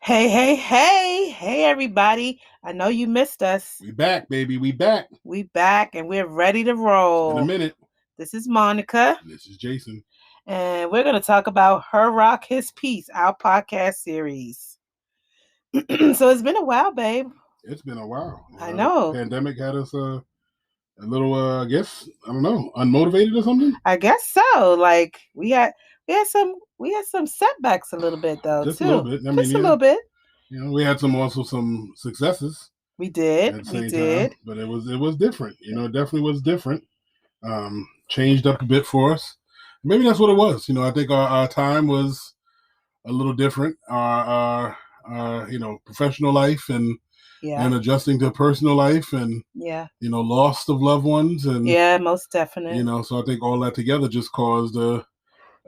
Hey, everybody. I know you missed us. We back, baby. We back. We back and we're ready to It's been a roll. minute. This is Monica, And this is Jayson. and we're going to talk about Her Rock His Peace, our podcast series. So it's been a while, babe. It's been a while. I know. Pandemic had us a little, I guess, I don't know, unmotivated or something. I guess so. Like we had some setbacks a little bit though, Just too. a little bit. Just a little bit. We had some successes. We did. At the same time, but it was different. It definitely was different. Changed up a bit for us. Maybe that's what it was. I think our time was a little different. Our professional life and adjusting to personal life and loss of loved ones and most definitely. So I think all that together just caused a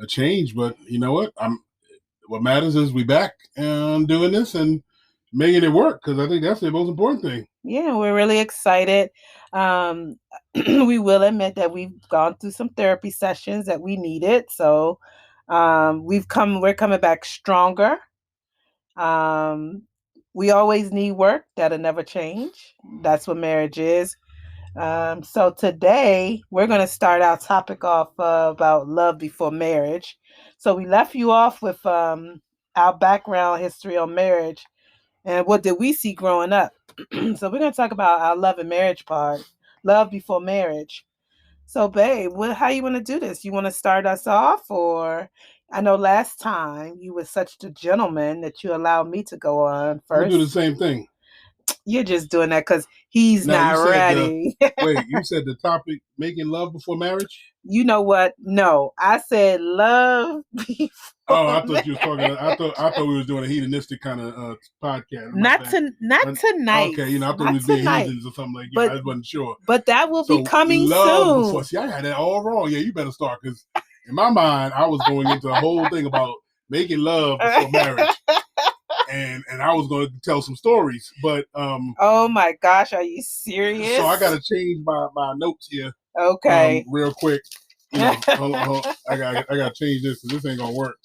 change. But you know what? What matters is we back and doing this and making it work, because I think that's the most important thing. Yeah, we're really excited. We will admit that we've gone through some therapy sessions that we needed. So we're coming back stronger. We always need work. That'll never change. That's what marriage is. So today we're going to start our topic off about love before marriage. So we left you off with our background history on marriage and what did we see growing up. So we're going to talk about our love and marriage part, love before marriage. So, babe, how you want to do this? You want to start us off, or I know last time you were such a gentleman that you allowed me to go on first. We'll do the same thing. You're just doing that because he's not ready. Wait, you said the topic, making love before marriage? You know what? No, I said love before. Oh, I thought you was talking. I thought we was doing a hedonistic kind of podcast. Not tonight. Okay, I thought we was being heathens or something like that. I wasn't sure. But that will be coming soon. Before. See, I had that all wrong. Yeah, you better start, because in my mind, I was going into a whole thing about making love before marriage. And I was going to tell some stories, but oh my gosh, are you serious? So I got to change my notes here. Okay, real quick. Hold on. I got to change this because this ain't gonna work.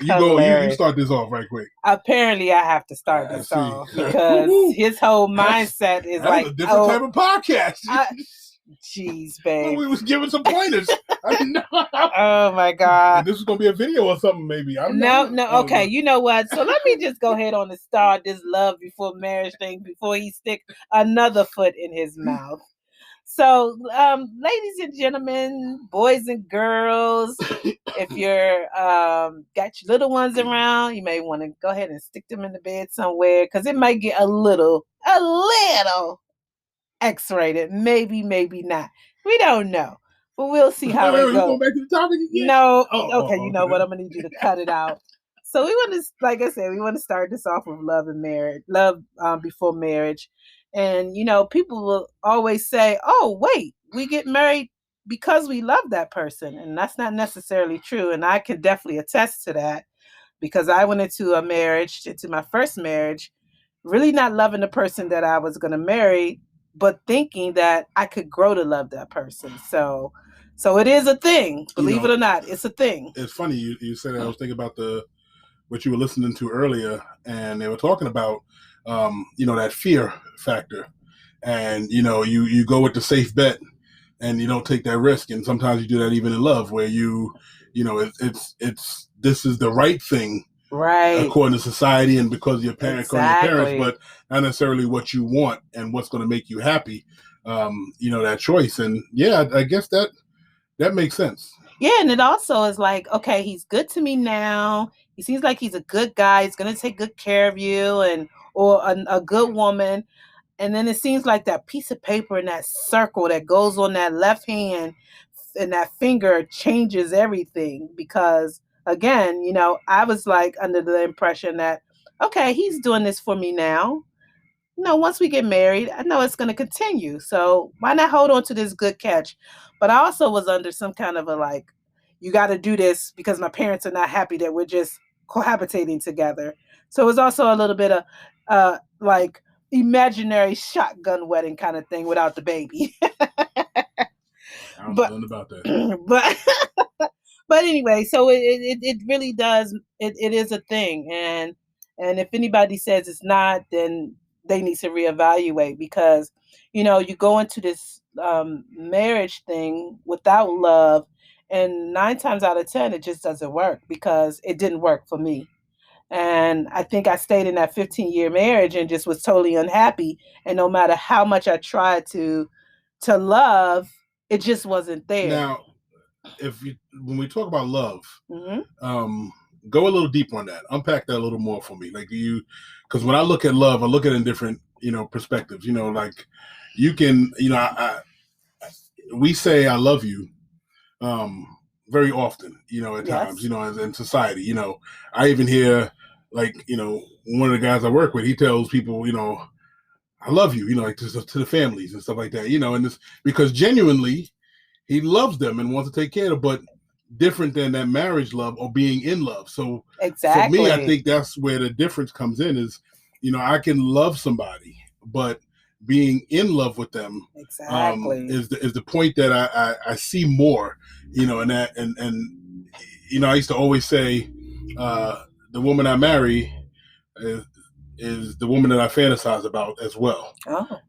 You start this off right quick. Apparently, I have to start this off because his whole mindset is like a different type of podcast. Jeez, babe. We was giving some pointers. Oh my God. And this is gonna be a video or something, maybe. No. Okay, you know what? So let me just go ahead on and start this love before marriage thing before he stick another foot in his mouth. So, ladies and gentlemen, boys and girls, if you're got your little ones around, you may want to go ahead and stick them in the bed somewhere because it might get a little X-rated, maybe not. We don't know, but we'll see how it goes. Going back to the topic again? No, okay. You know what? I'm gonna need you to cut it out. So we want to, like I said, we want to start this off with love before marriage, and people will always say, "Oh, wait, we get married because we love that person," and that's not necessarily true. And I can definitely attest to that because I went into my first marriage, really not loving the person that I was going to marry, but thinking that I could grow to love that person. So it is a thing. Believe it or not, it's a thing. It's funny you said that. I was thinking about what you were listening to earlier, and they were talking about that fear factor, and you go with the safe bet, and you don't take that risk, and sometimes you do that even in love, where it's this is the right thing. Right. According to society and because your parents, but not necessarily what you want and what's going to make you happy. That choice. And yeah, I guess that makes sense. Yeah. And it also is like, okay, he's good to me now. He seems like he's a good guy. He's going to take good care of you or a good woman. And then it seems like that piece of paper in that circle that goes on that left hand and that finger changes everything because again, I was like under the impression that, okay, he's doing this for me now. Once we get married, I know it's going to continue. So why not hold on to this good catch? But I also was under some kind of you got to do this because my parents are not happy that we're just cohabitating together. So it was also a little bit of imaginary shotgun wedding kind of thing without the baby. I don't know about that. But anyway, so it really does. It is a thing, and And if anybody says it's not, then they need to reevaluate because, you go into this marriage thing without love, and 9 times out of 10, it just doesn't work because it didn't work for me. And I think I stayed in that 15-year marriage and just was totally unhappy. And no matter how much I tried to love, it just wasn't there. Now, when we talk about love, Hmm. go a little deep on that. Unpack that a little more for me. Because when I look at love, I look at it in different, perspectives. Like you can, we say I love you, very often. At times, Yes. as in society. I even hear like, one of the guys I work with, he tells people, I love you, like to the families and stuff like that. And this because genuinely he loves them and wants to take care of them, but different than that marriage love or being in love. So for me, I Exactly. think that's where the difference comes in is, I can love somebody, but being in love with them Exactly. is the point that I see more, and that and I used to always say, the woman I marry is the woman that I fantasize about as well. Oh, okay.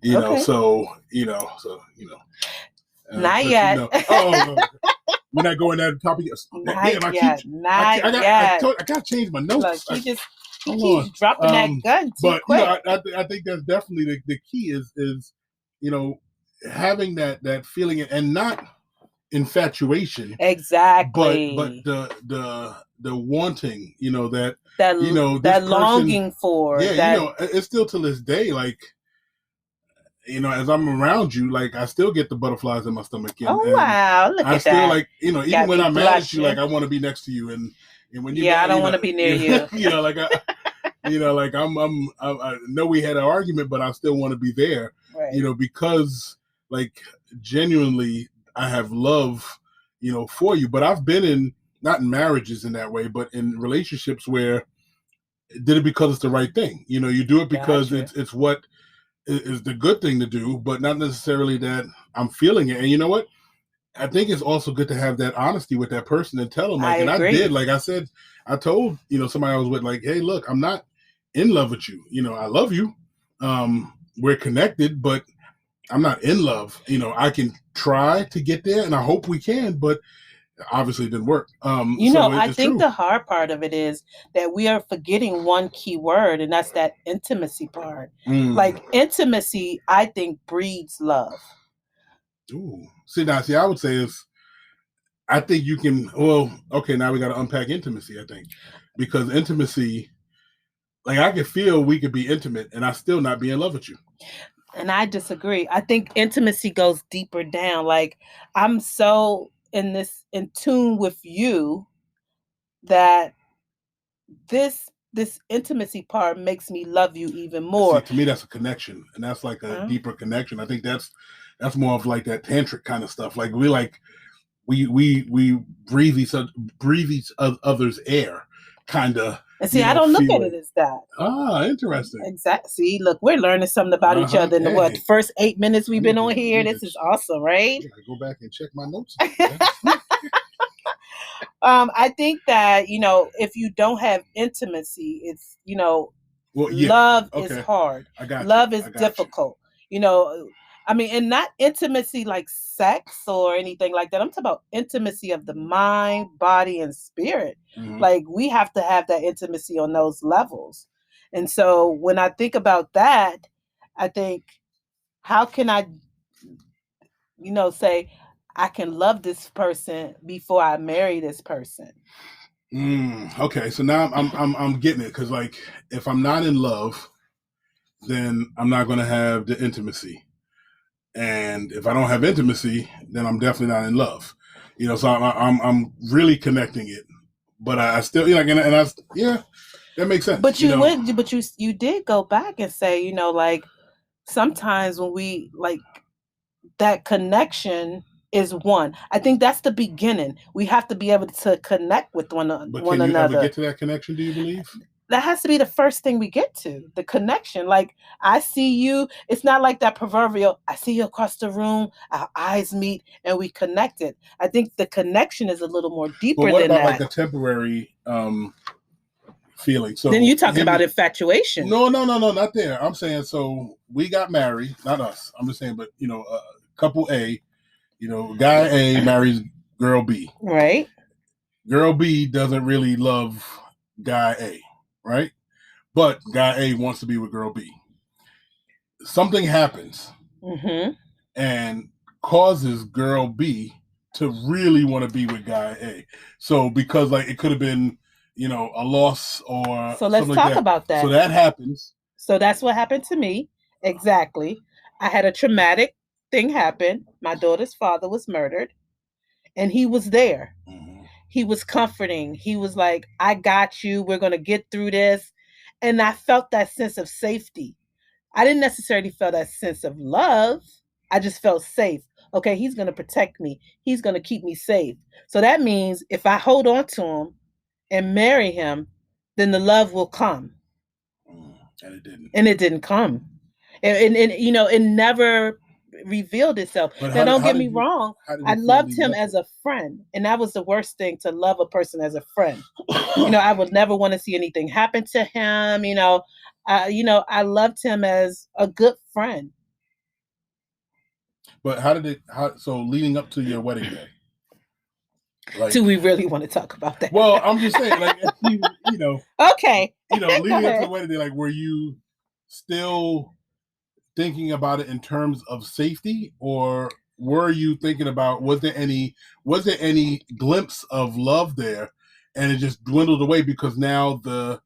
Not But yet. we're not going that topic. Not Damn, yet. Not yet. I gotta change my Look, notes. he Hold keeps on. dropping that gun too But quick. I think that's definitely the key is you know having that feeling and not infatuation, but Exactly. the wanting, that That this that person, longing for yeah, that. it's still to this day, like, as I'm around you, like I still get the butterflies in my stomach, Oh and wow, look I at still that. like, even Got when me I'm mad at you, like blushing. I want to be next to you, and when you're Yeah, I mad, don't want to be near you. like like I know we had an argument, but I still want to be there, Right. because like genuinely I have love, for you. But I've been in not in marriages in that way, but in relationships where did it because it's the right thing. You do it because Gotcha. it's what is the good thing to do, but not necessarily that I'm feeling it. And you know what? I think it's also good to have that honesty with that person and tell them, I like, and I did, agree. like I said, I told, somebody I was with, like, hey, look, I'm not in love with you. I love you. We're connected, but I'm not in love. I can try to get there and I hope we can, but obviously it didn't work. So I it's think true. the hard part of it is that we are forgetting one key word, and that's that intimacy part. Mm. Like intimacy, I think breeds love. Ooh. See, I would say is I think you can. Well, okay, now we got to unpack intimacy. I think because intimacy, like I can feel we could be intimate and I still not be in love with you. And I disagree. I think intimacy goes deeper down. Like I'm so in tune with you that this intimacy part makes me love you even See, more. to me, that's a connection, and that's like a Huh? deeper connection. I think that's more of like that tantric kind of stuff. Like we breathe each other's air, kind of, And see, I don't look at it feeling. as that. Ah, interesting. Exactly. See, look, we're learning something about each Uh-huh. other in the what Hey, first 8 minutes I we've been need to on I here. need This to is awesome, right? I gotta go back and check my notes again. I think that if you don't have intimacy, it's Well, yeah. love is Okay. hard. I got you. Love is I got you. difficult. You know, I mean, and not intimacy like sex or anything like that. I'm talking about intimacy of the mind, body, and spirit. Mm-hmm. Like we have to have that intimacy on those levels. And so when I think about that, I think, how can I, say I can love this person before I marry this person? Okay, so now I'm getting it because like if I'm not in love, then I'm not going to have the intimacy, and if I don't have intimacy, then I'm definitely not in love. So I'm really connecting it, but I still and I yeah, that makes sense. But you did go back and say, like sometimes when we like that connection is one. I think that's the beginning. We have to be able to connect with But one can you ever another. get to that connection? Do you believe? That has to be the first thing we get to, the connection. Like I see you, it's not like that proverbial I see you across the room, our eyes meet and we connected. I think the connection is a little more But deeper what than about like that. a temporary feeling. Then So you talking about infatuation. No, not there. I'm saying, so we got married, not us. I'm just saying, but couple A, guy A marries girl B. Right. Girl B doesn't really love guy A, right? But guy A wants to be with girl B. Something happens and causes girl B to really want to be with guy A. So because like it could have been, a loss or so let's talk about that. So that happens. So that's what happened to me. Exactly. I had a traumatic thing happen. My daughter's father was murdered, and he was there. He was comforting. He was like, I got you. We're going to get through this. And I felt that sense of safety. I didn't necessarily feel that sense of love. I just felt safe. Okay, he's going to protect me. He's going to keep me safe. So that means if I hold on to him and marry him, then the love will come. And it didn't. And it didn't come. And it never revealed itself. But now, don't get me wrong. I loved him as a friend. And that was the worst thing, to love a person as a friend. I would never want to see anything happen to him. I loved him as a good friend. But so leading up to your wedding day? Like, do we really want to talk about that? Well, I'm just saying, like, okay. Leading up to the wedding day, like, were you still thinking about it in terms of safety, or were you thinking about, was there any glimpse of love there, and it just dwindled away because now the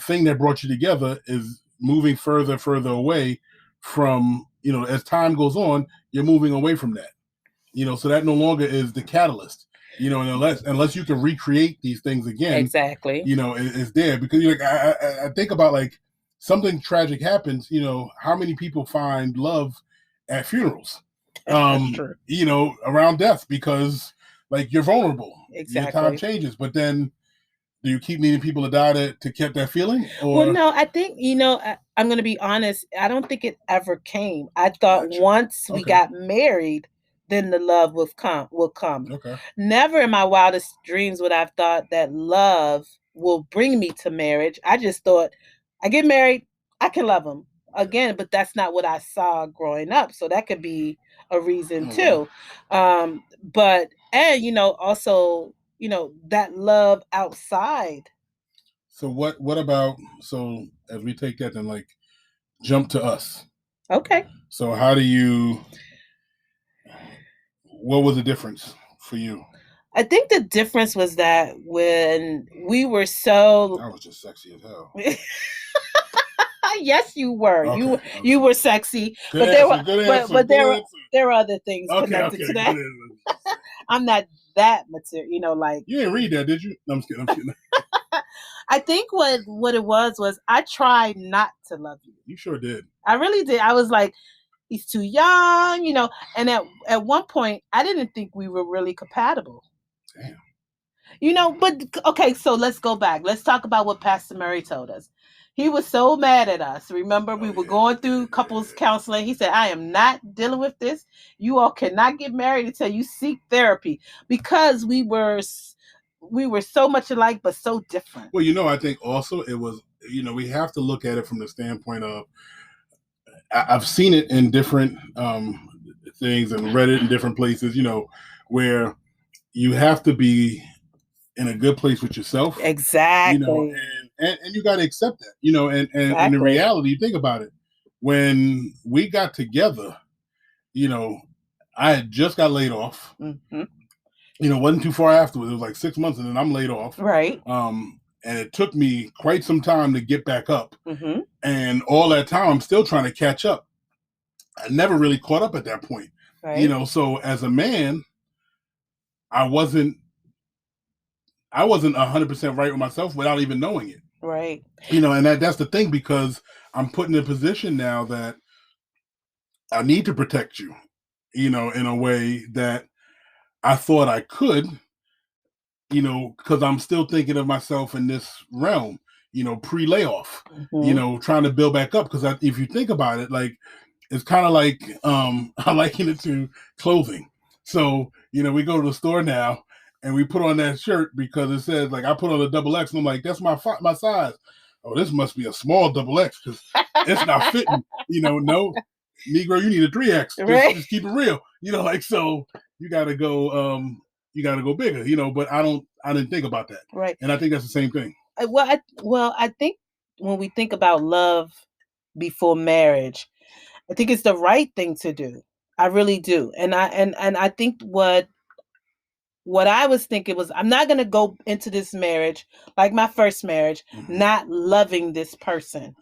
thing that brought you together is moving further away from, as time goes on, you're moving away from that, so that no longer is the catalyst, and unless you can recreate these things again, exactly, it's there. Because I think about, like, something tragic happens, how many people find love at funerals, around death, because, like, you're vulnerable. Exactly. Your time changes, but then do you keep needing people to die to keep that feeling? Or? Well, no, I think, I'm going to be honest. I don't think it ever came. I thought once we got married, then the love will come. Okay. Never in my wildest dreams would I have thought that love will bring me to marriage. I just thought, I get married, I can love him again, but that's not what I saw growing up. So that could be a reason too. But also, that love outside. So what about, so as we take that, then, like, jump to us. Okay. So what was the difference for you? I think the difference was that when we were so... I was just sexy as hell. Yes, you were. Okay, you were sexy, but there were other things connected to that. I'm not that material, like, you didn't read that, did you? No, I'm just kidding. I think what it was I tried not to love you. You sure did. I really did. I was like, he's too young, and at one point I didn't think we were really compatible. Damn. But okay, so let's go back. Let's talk about what Pastor Murray told us. He was so mad at us. Remember, we were going through couples counseling. He said, I am not dealing with this. You all cannot get married until you seek therapy, because we were so much alike, but so different. Well, I think also it was, we have to look at it from the standpoint of, I've seen it in different things and read it in different places, where you have to be in a good place with yourself. Exactly. And you got to accept that, and exactly. In reality, you think about it. When we got together, I had just got laid off. Mm-hmm. Wasn't too far afterwards. It was like 6 months, and then I'm laid off. Right. And it took me quite some time to get back up. Mm-hmm. And all that time, I'm still trying to catch up. I never really caught up at that point. Right. So as a man, I wasn't 100% right with myself without even knowing it. Right. And that's the thing, because I'm put in a position now that I need to protect you, in a way that I thought I could, because I'm still thinking of myself in this realm, pre-layoff, mm-hmm. Trying to build back up. Because if you think about it, like, it's kind of like, I liken it to clothing. So, we go to the store now, and we put on that shirt because it says like I put on a double X, and I'm like, that's my size. Oh, this must be a small double X because it's not fitting. No, Negro, you need a 3X. Right. Just keep it real. Like so you gotta go bigger, but I didn't think about that. Right. And I think that's the same thing. I think when we think about love before marriage, I think it's the right thing to do. I really do. And I think what I was thinking was I'm not going to go into this marriage like my first marriage, not loving this person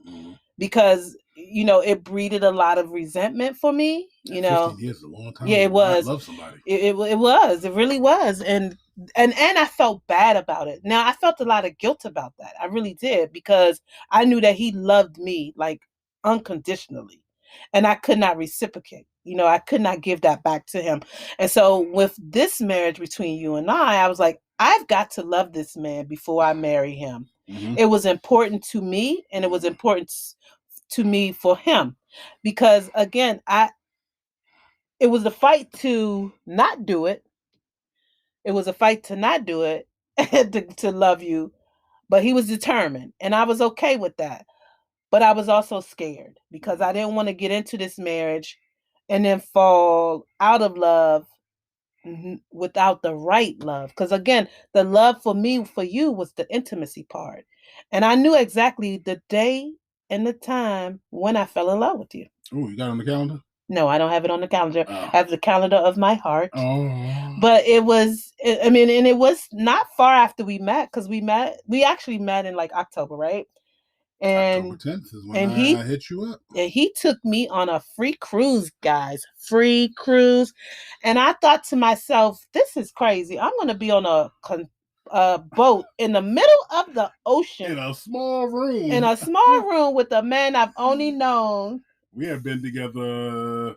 because, it breeded a lot of resentment for me, 15 years is a long time. Yeah, it was. Love somebody. It was. It really was. And I felt bad about it. Now, I felt a lot of guilt about that. I really did because I knew that he loved me like unconditionally. And I could not reciprocate. I could not give that back to him. And so with this marriage between you and I was like, I've got to love this man before I marry him. Mm-hmm. It was important to me, and it was important to me for him. Because again, it was a fight to not do it. It was a fight to not do it to love you. But he was determined, and I was okay with that. But I was also scared because I didn't want to get into this marriage and then fall out of love without the right love. Because again, the love for me, for you, was the intimacy part. And I knew exactly the day and the time when I fell in love with you. Oh, you got it on the calendar? No, I don't have it on the calendar. I have the calendar of my heart. Oh. But it was not far after we met, because we actually met in like October, right? And October 10th is when I hit you up. And he took me on a free cruise, guys. Free cruise. And I thought to myself, this is crazy. I'm going to be on a boat in the middle of the ocean. In a small room. In a small room with a man I've only known. We have been together.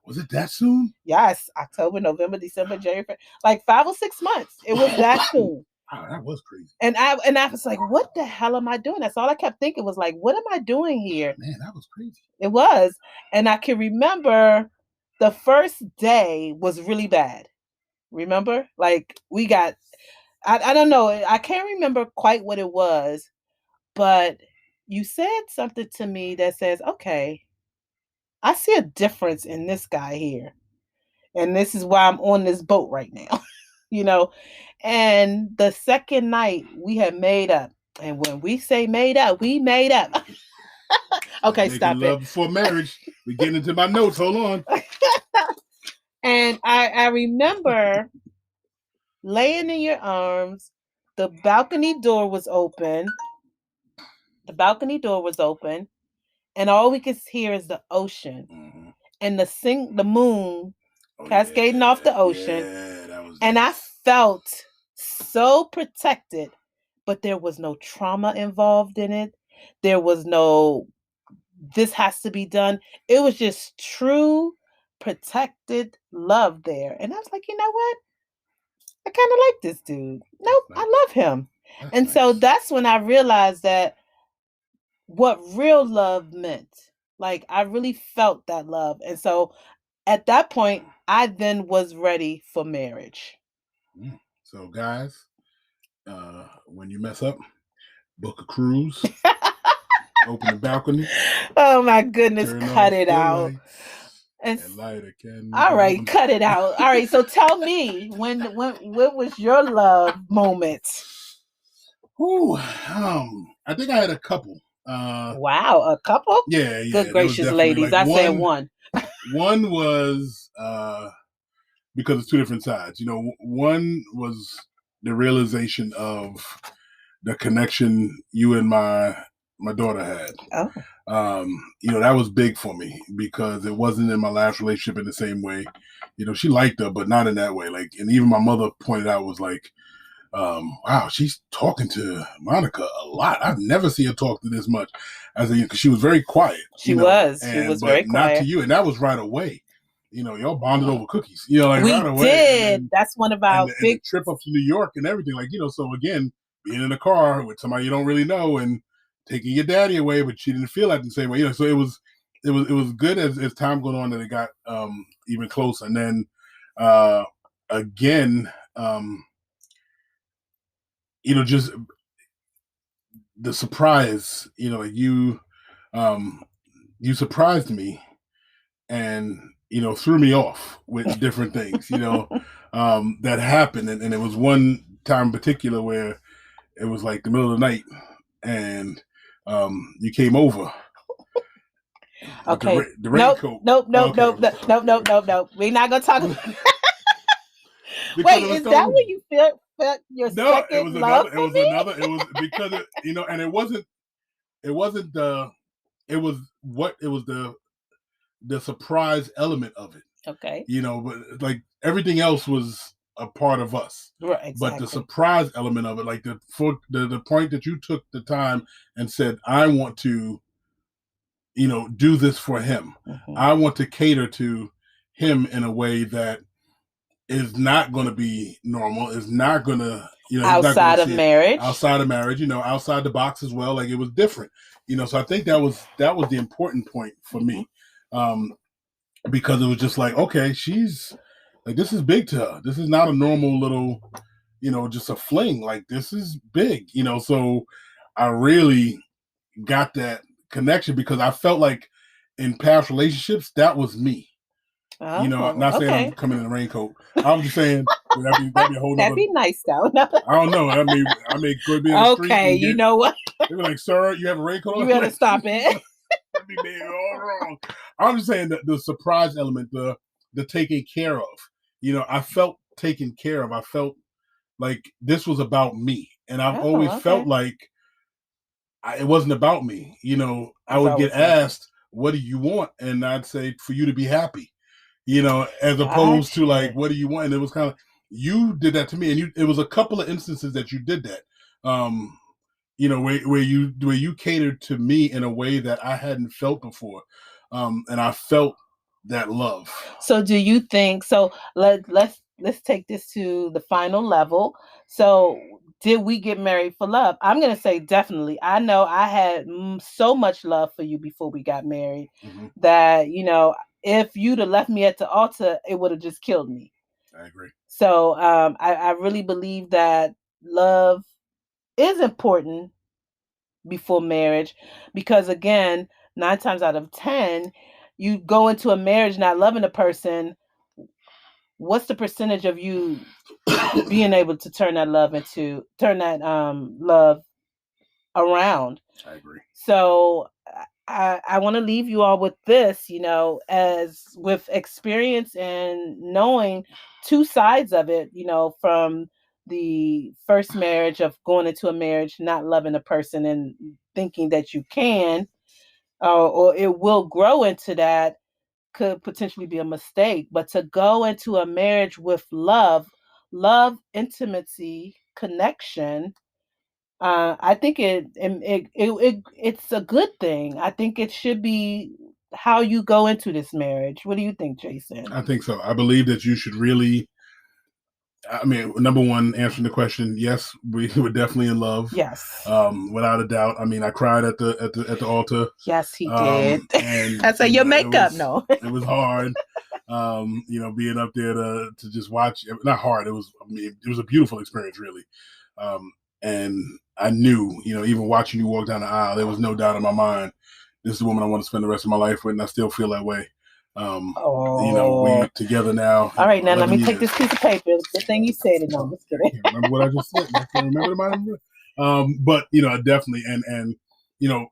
Was it that soon? Yes. October, November, December, January. Like 5 or 6 months. It was that soon. Wow, that was crazy. And I was like, what the hell am I doing? That's all I kept thinking was like, what am I doing here? Man, that was crazy. It was. And I can remember the first day was really bad. Remember? Like we got, I don't know. I can't remember quite what it was, but you said something to me that says, okay, I see a difference in this guy here. And this is why I'm on this boat right now. And the second night we had made up. And when we say made up, we made up. Okay, stop love it. Before marriage. We get into my notes. Hold on. And I remember laying in your arms. The balcony door was open. And all we could hear is the ocean. Mm-hmm. And the moon cascading off the ocean. Yeah, that was and nice. I felt so protected, but there was no trauma involved in it. There was no, this has to be done. It was just true, protected love there. And I was like, you know what? I kind of like this dude. Nope, nice. I love him. That's nice. So that's when I realized that what real love meant. Like, I really felt that love. And so at that point, I then was ready for marriage. So, guys, when you mess up, book a cruise, open the balcony. Oh, my goodness, cut it out. All right, cut it out. All right, so tell me, when was your love moment? Ooh, I think I had a couple. Wow, a couple? Yeah. Good gracious, ladies, like I said one. One was because it's two different sides. One was the realization of the connection you and my daughter had. Oh. That was big for me because it wasn't in my last relationship in the same way. She liked her, but not in that way. Like, and even my mother pointed out was like, wow, she's talking to Monica a lot. I've never seen her talk to this much because she was very quiet. She was very quiet. Not to you. And that was right away. Y'all bonded over cookies. Like we right away. Did. That's one of our big trip up to New York and everything. Like, so again, being in a car with somebody you don't really know and taking your daddy away, but she didn't feel that the same way. So it was good as time went on that it got even closer. And then again, um, just the surprise, um, you surprised me and, threw me off with different things, that happened. And it was one time in particular where it was like the middle of the night and you came over with Okay. the Nope. raincoat. Nope. Nope. Okay, Nope. Nope. Nope. okay, Nope. okay. Nope. Nope. We're not gonna talk. Because Wait, it was is that so when you felt your no, second love for me? it was because and it wasn't the surprise element of it, Okay. but like everything else was a part of us. Right. But the Exactly. surprise element of it, like the point that you took the time and said, I want to, do this for him. Hmm. I want to cater to him in a way that is not going to be normal, is not going to, he's not going to Outside of see it marriage. outside of marriage, outside the box as well. Like it was different, so I think that was the important point for Hmm. me. Because it was just like, okay, she's like, this is big to her. This is not a normal little, just a fling. Like this is big, so I really got that connection because I felt like in past relationships, that was me. Oh, Not saying I'm okay. coming in a raincoat. I'm just saying that'd be a whole That'd nother. be nice though. I don't know. I may go be in the street Okay, and you get. know what? They be like, "Sir, you have a raincoat You on." better Like, stop it. that'd be made all wrong. I'm just saying that the surprise element, the taking care of. I felt taken care of. I felt like this was about me, and I've always Oh, felt okay. like it wasn't about me. I It's would get always something. asked, "What do you want?" And I'd say, "For you to be happy." As opposed to like, Gotcha. "What do you want?" And it was kind of you did that to me, and it was a couple of instances that you did that. Where you catered to me in a way that I hadn't felt before, and I felt that love. So do you think so let's take this to the final level. So did we get married for love? I'm going to say definitely. I know I had so much love for you before we got married Hmm. that, if you'd have left me at the altar, it would have just killed me. I agree. So I really believe that love is important before marriage because, again, 9 times out of 10, you go into a marriage not loving a person. What's the percentage of you being able to turn that love around? I agree. So I want to leave you all with this, as with experience and knowing two sides of it, from the first marriage of going into a marriage not loving a person and thinking that you can, or it will grow into that, could potentially be a mistake. But to go into a marriage with love, intimacy, connection, I think it's a good thing. I think it should be how you go into this marriage. What do you think, Jayson? I think so. I believe that you should really. I mean, number one, answering the question, yes, we were definitely in love, Yes. without a doubt. I mean, I cried at the altar, Yes, he did. and I say your it makeup. was No. it was hard. Being up there to just watch. Not hard. It was. I mean, it was a beautiful experience, really. Um, and I knew, even watching you walk down the aisle, there was no doubt in my mind, this is the woman I want to spend the rest of my life with, and I still feel that way. Um, Oh. we together now, All right, now let 11 me take years. this piece of paper. Good thing you said it. No, I'm just I kidding. can't remember what I just said. I can't remember but definitely, and you know,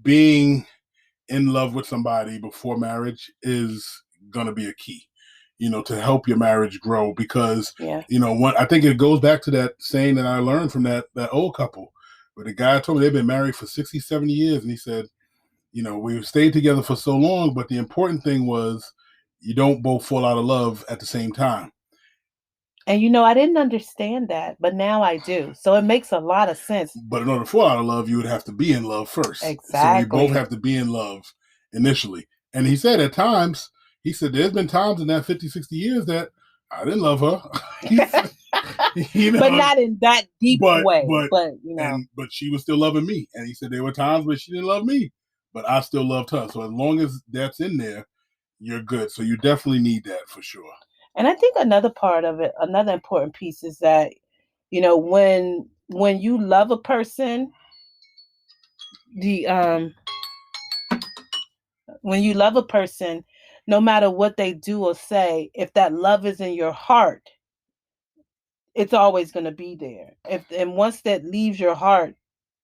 being in love with somebody before marriage is gonna be a key. To help your marriage grow because Yeah. I think it goes back to that saying that I learned from that old couple, where the guy told me they've been married for 60, 70 years, and he said, we've stayed together for so long, but the important thing was you don't both fall out of love at the same time. And I didn't understand that, but now I do. So it makes a lot of sense. But in order to fall out of love, you would have to be in love first. So we both Exactly. have to be in love initially. And he said at times, there's been times in that 50, 60 years that I didn't love her. He said, But not in that deep but way. but But but she was still loving me. And he said there were times where she didn't love me, but I still loved her. So as long as that's in there, you're good. So you definitely need that for sure. And I think another part of it, another important piece is that, when you love a person, the when you love a person, no matter what they do or say, if that love is in your heart, it's always going to be there. And once that leaves your heart,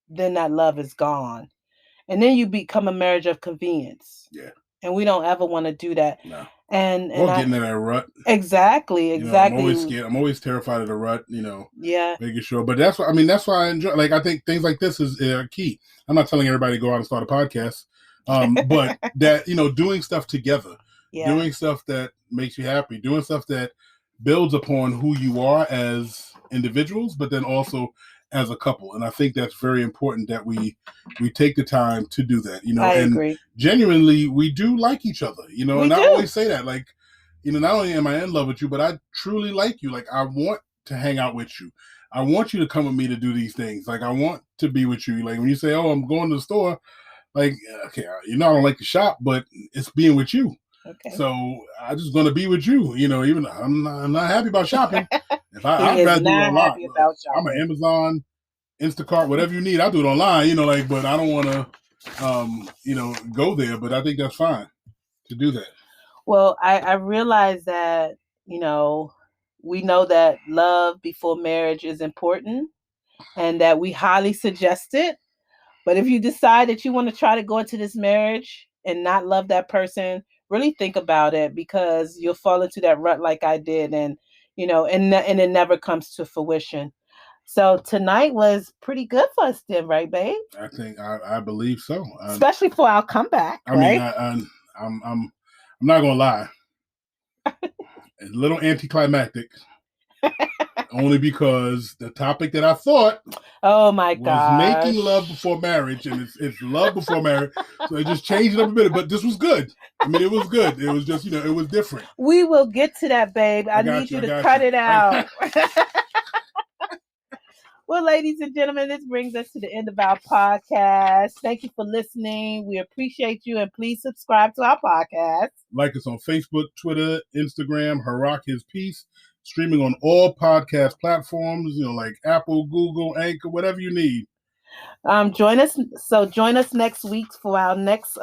then that love is gone. And then you become a marriage of convenience. Yeah. And we don't ever want to do that. No. And or getting in that rut. Exactly. I'm always scared. I'm always terrified of the rut. Yeah. Making sure. But that's what That's why I enjoy. Like I think things like this is key. I'm not telling everybody to go out and start a podcast, but that doing stuff together, doing stuff that makes you happy, doing stuff that builds upon who you are as individuals, but then also as a couple. And I think that's very important that we take the time to do that. I and agree. Genuinely, we do like each other. We and do. I always say that, like, not only am I in love with you, but I truly like you. Like, I want to hang out with you. I want you to come with me to do these things. Like, I want to be with you. Like, when you say, "Oh, I'm going to the store," like, okay, I don't like to shop, but it's being with you. Okay. So I'm just going to be with you. Even I'm not happy about shopping. I'd rather do it online. I'm an Amazon, Instacart, whatever you need, I'll do it online. But I don't want to, go there. But I think that's fine to do that. Well, I realize that, we know that love before marriage is important and that we highly suggest it. But if you decide that you want to try to go into this marriage and not love that person, really think about it, because you'll fall into that rut like I did, and and it never comes to fruition. So tonight was pretty good for us then, right, babe? I think I believe so. Especially for our comeback. Mean, I'm not gonna lie. A little anticlimactic. Only because the topic that I thought was making love before marriage, and it's love before marriage. So it just changed it up a bit. But this was good. It was good. It was just, it was different. We will get to that, babe. I need you to cut it out. Well, ladies and gentlemen, this brings us to the end of our podcast. Thank you for listening. We appreciate you, and please subscribe to our podcast. Like us on Facebook, Twitter, Instagram, Harak His Peace. Streaming on all podcast platforms, like Apple, Google, Anchor, whatever you need. Join us next week for our next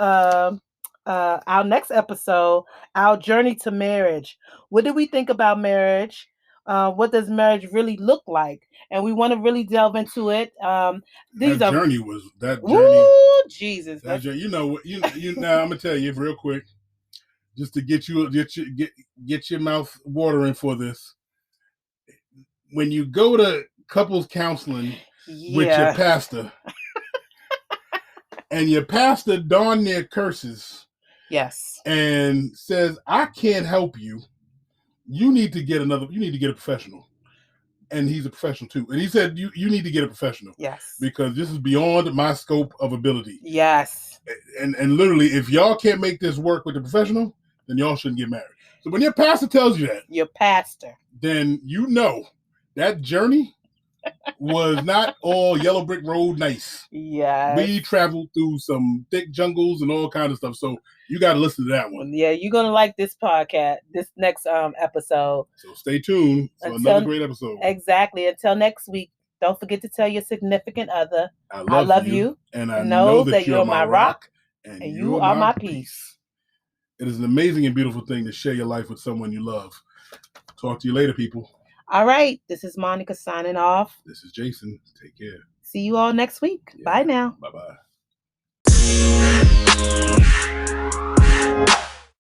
episode, our journey to marriage. What do we think about marriage? What does marriage really look like? And we want to really delve into it. Journey was that journey. Ooh, Jesus! That journey, now I'm gonna tell you real quick, just to get your mouth watering for this. When you go to couples counseling with your pastor, and your pastor darn near curses, yes, and says, "I can't help you. You need to get a professional." And he's a professional too. And he said, you need to get a professional. Yes. Because this is beyond my scope of ability. Yes. And literally, if y'all can't make this work with the professional, then y'all shouldn't get married. So when your pastor tells you that, then that journey was not all yellow brick road nice. Yes. We traveled through some thick jungles and all kinds of stuff. So you got to listen to that one. Yeah, you're going to like this podcast, this next episode. So stay tuned for another great episode. Exactly. Until next week, don't forget to tell your significant other, I love you. And I know that you're my rock and you are my peace. It is an amazing and beautiful thing to share your life with someone you love. Talk to you later, people. All right. This is Monica signing off. This is Jayson. Take care. See you all next week. Yeah. Bye now. Bye-bye.